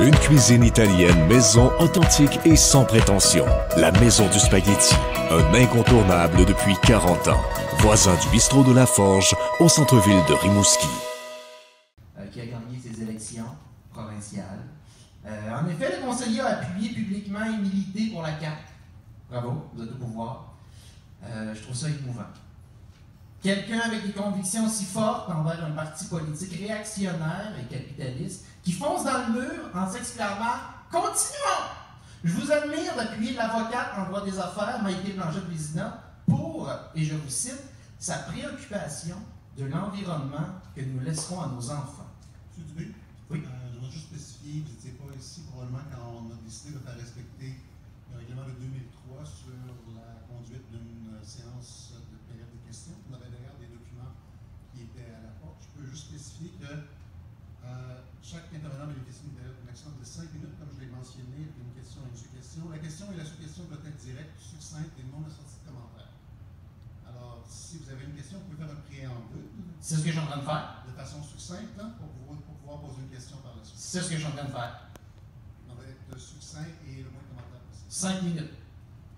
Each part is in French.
Une cuisine italienne maison authentique et sans prétention. La Maison du Spaghetti, un incontournable depuis 40 ans. Voisin du bistrot de la Forge, au centre-ville de Rimouski. Qui a gagné ses élections provinciales. En effet, le conseiller a appuyé publiquement et milité pour la CAQ. Bravo, vous êtes au pouvoir. Je trouve ça émouvant. Quelqu'un avec des convictions si fortes envers un parti politique réactionnaire et capitaliste qui fonce dans le mur en s'exclamant « Continuons !» Je vous admire d'appuyer l'avocate en droit des affaires, Maïté Blanchette-Vézina, pour, et je vous cite, sa préoccupation de l'environnement que nous laisserons à nos enfants. M. Dubé, oui. Je voudrais juste spécifier, vous n'étiez pas ici probablement quand on a décidé de faire respecter le règlement de 2003 sur la conduite d'une séance de période de questions. On avait d'ailleurs des documents qui étaient à la porte. Je peux juste spécifier que chaque intervenant bénéficie d'une action de 5 minutes, comme je l'ai mentionné, avec une question et une sous-question. La question et la sous-question doivent être directes, succinctes et non assorties de commentaires. Alors, si vous avez une question, vous pouvez faire un préambule. C'est ce que je suis en train de faire. De façon succincte, hein, pour pouvoir poser une question par la suite. C'est ce que je suis en train de faire. On va être succinct et le moins de commentaires possible. 5 minutes.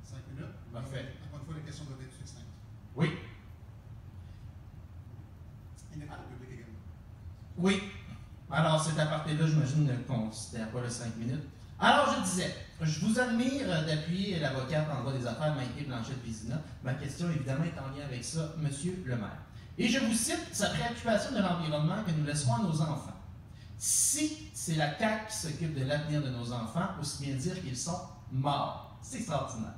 5 minutes. Parfait. Encore une fois, les questions doivent être succinctes. Oui. Et notre public également. Oui. Alors, cet aparté-là, j'imagine, ne considère pas le 5 minutes. Alors, je disais, je vous admire d'appuyer l'avocate en droit des affaires, Maïté Blanchette-Vézina. Ma question, évidemment, est en lien avec ça, Monsieur le maire. Et je vous cite sa préoccupation de l'environnement que nous laisserons à nos enfants. Si c'est la CAQ qui s'occupe de l'avenir de nos enfants, aussi bien dire qu'ils sont morts. C'est extraordinaire.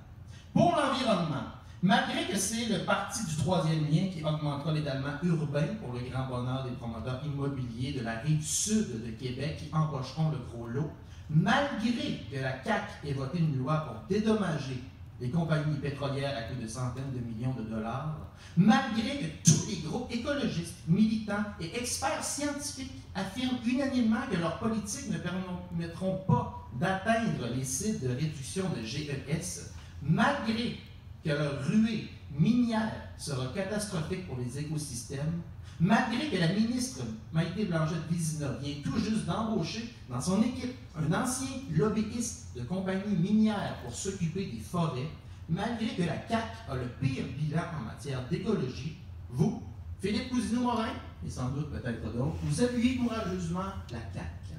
Pour l'environnement, malgré que c'est le parti du troisième lien qui augmentera l'étalement urbain pour le grand bonheur des promoteurs immobiliers de la rive sud de Québec qui empocheront le gros lot, malgré que la CAQ ait voté une loi pour dédommager les compagnies pétrolières à coût de centaines de millions de dollars, malgré que tous les groupes écologistes, militants et experts scientifiques affirment unanimement que leurs politiques ne permettront pas d'atteindre les cibles de réduction de GES, malgré que leur ruée minière sera catastrophique pour les écosystèmes, malgré que la ministre Maïté Blanchette-Vézina vient tout juste d'embaucher dans son équipe un ancien lobbyiste de compagnie minière pour s'occuper des forêts, malgré que la CAQ a le pire bilan en matière d'écologie, vous, Philippe Cousineau-Morin, et sans doute peut-être d'autres, vous appuyez courageusement la CAQ.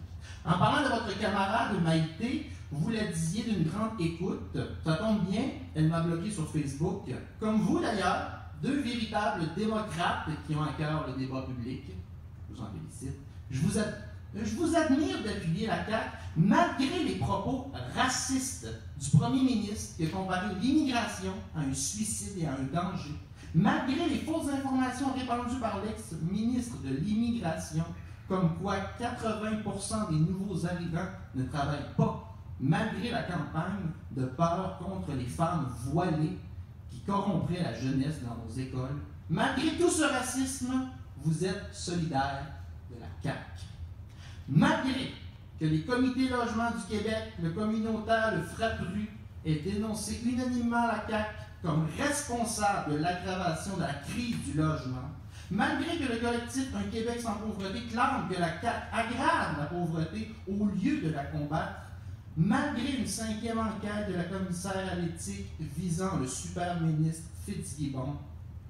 En parlant de votre camarade Maïté, vous la disiez d'une grande écoute. Ça tombe bien, elle m'a bloqué sur Facebook. Comme vous d'ailleurs, deux véritables démocrates qui ont à cœur le débat public. Je vous en félicite. Je vous admire d'appuyer la CAQ malgré les propos racistes du premier ministre qui a comparé l'immigration à un suicide et à un danger, malgré les fausses informations répandues par l'ex-ministre de l'Immigration, comme quoi 80% des nouveaux arrivants ne travaillent pas, malgré la campagne de peur contre les femmes voilées qui corrompraient la jeunesse dans nos écoles. Malgré tout ce racisme, vous êtes solidaire de la CAQ. Malgré que les comités logement du Québec, le communautaire, le FRAPRU aient dénoncé unanimement la CAQ comme responsable de l'aggravation de la crise du logement, malgré que le collectif Un Québec sans pauvreté clame que la CAQ aggrave la pauvreté au lieu de la combattre, malgré une 5e enquête de la commissaire à l'éthique visant le super ministre Fitzgibbon,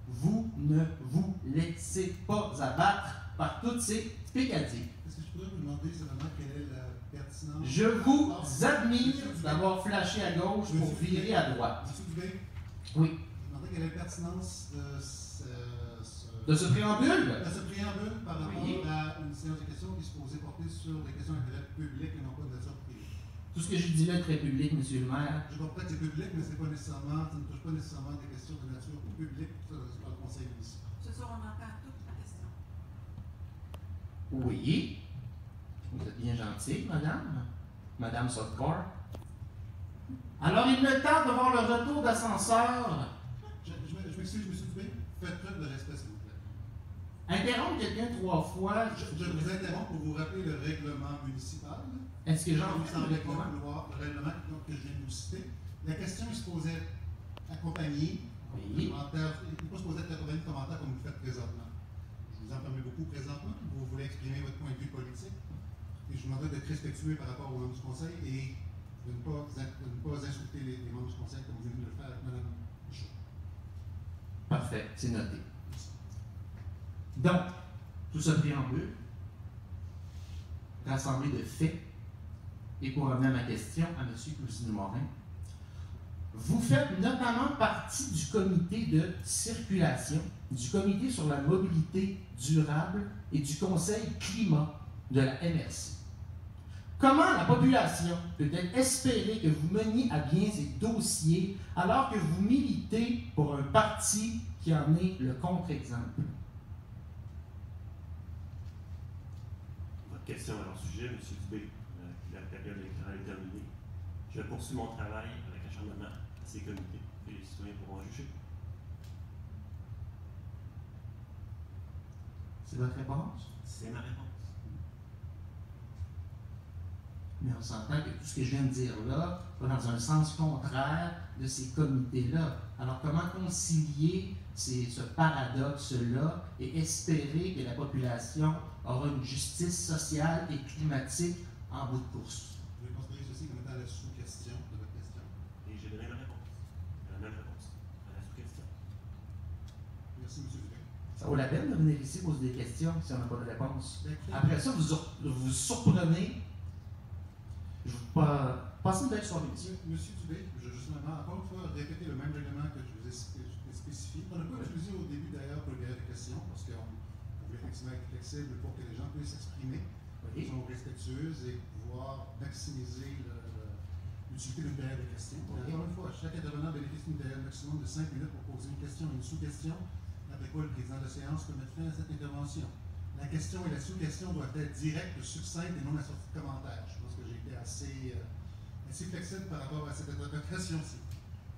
vous ne vous laissez pas abattre par toutes ces pécadilles. Est-ce que je pourrais vous demander seulement quelle est la pertinence? Je vous admire d'avoir flashé à gauche pour virer à droite. Monsieur Dubé? Oui. Je vous demandais quelle est la pertinence de ce préambule? De ce préambule par rapport à une séance de questions qui se posait porter sur des questions d'intérêt public et non pas de nature privée. Tout ce que je dis là est très public, monsieur le maire. Je comprends que c'est public, mais ça ne touche pas nécessairement des questions de nature publique, ça, c'est pas le conseil municipal. Ce soir, on entend toute la question. Oui. Vous êtes bien gentille, madame. Madame Softcore. Alors, il me tarde de voir le retour d'ascenseur. Je m'excuse, M. Dubé. Faites preuve de respect, s'il vous plaît. Interrompre quelqu'un 3 fois. Je vous interromps pour vous rappeler le règlement municipal. Est-ce que j'en Vous fais semblez le pas règlement? vouloir le règlement que je viens de vous citer. La question est supposée accompagner Oui. commentaires. Il n'est pas supposé être accompagné de commentaires comme vous faites présentement. Je vous en permets beaucoup présentement. Vous voulez exprimer votre point de vue politique. Et je vous demanderais d'être respectueux par rapport aux membres du Conseil et de ne pas insulter les membres du Conseil comme vous venez de le faire avec Mme Michaud. Parfait, c'est noté. Donc, tout ce préambule, rassemblé de faits, et pour revenir à ma question à M. Cousineau-Morin, vous faites notamment partie du comité de circulation, du comité sur la mobilité durable et du conseil climat de la MRC. Comment la population peut-elle espérer que vous meniez à bien ces dossiers alors que vous militez pour un parti qui en est le contre-exemple? Votre question à leur sujet, M. Dubé, la période électorale est terminée. Je poursuis mon travail avec acharnement à ces comités et les citoyens pourront en juger. C'est votre réponse? C'est ma réponse. Mais on s'entend que tout ce que je viens de dire là va dans un sens contraire de ces comités-là. Alors, comment concilier ce paradoxe-là et espérer que la population aura une justice sociale et climatique en bout de course? Je vais considérer ceci comme étant la sous-question de votre question. Et j'ai donné ma réponse. La même réponse à la sous-question. Merci, M. Dubé. Ça vaut la peine de venir ici poser des questions si on n'a pas de réponse. Ben, écoutez, Après ça, vous surprenez. Je vous passe une belle soirée ici. Monsieur Dubé, je veux justement, encore une fois, répéter le même règlement que je vous ai spécifié. On n'a pas utilisé au début d'ailleurs pour le période de questions, parce qu'on voulait effectivement être flexible pour que les gens puissent s'exprimer de Oui. façon respectueuse et pouvoir maximiser l'utilité d'une période de questions. Oui. Encore une fois, chaque intervenant bénéficie d'une période maximum de 5 minutes pour poser une question et une sous-question, après quoi le président de la séance peut mettre fin à cette intervention. La question et la sous-question doivent être directes, succinctes et non assorties de commentaires. Je pense que j'ai été assez flexible par rapport à cette interprétation-ci.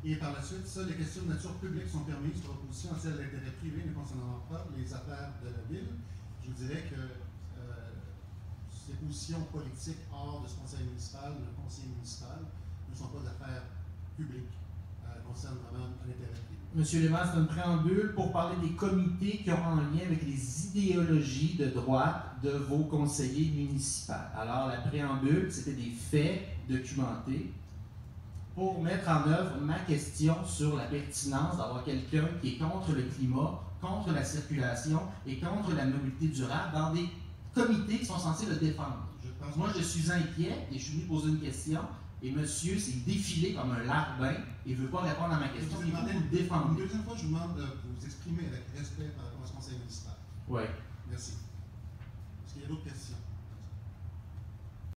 Et par la suite, seules les questions de nature publique sont permises par opposition à celles d'intérêt privé ne concernant pas les affaires de la Ville. Je vous dirais que ces positions politiques hors de ce conseil municipal, de le conseil municipal, ne sont pas d'affaires publiques, concernent vraiment l'intérêt privé. Monsieur Lévesque, c'est un préambule pour parler des comités qui ont en lien avec les idéologies de droite de vos conseillers municipaux. Alors, la préambule, c'était des faits documentés pour mettre en œuvre ma question sur la pertinence d'avoir quelqu'un qui est contre le climat, contre la circulation et contre la mobilité durable dans des comités qui sont censés le défendre. Moi, je suis inquiet et je suis venu poser une question. Et monsieur s'est défilé comme un larbin et ne veut pas répondre à ma question. Il faut le Une défendre. deuxième fois, je vous demande de vous exprimer avec respect par rapport à ce conseil municipal. Oui. Merci. Est-ce qu'il y a d'autres questions?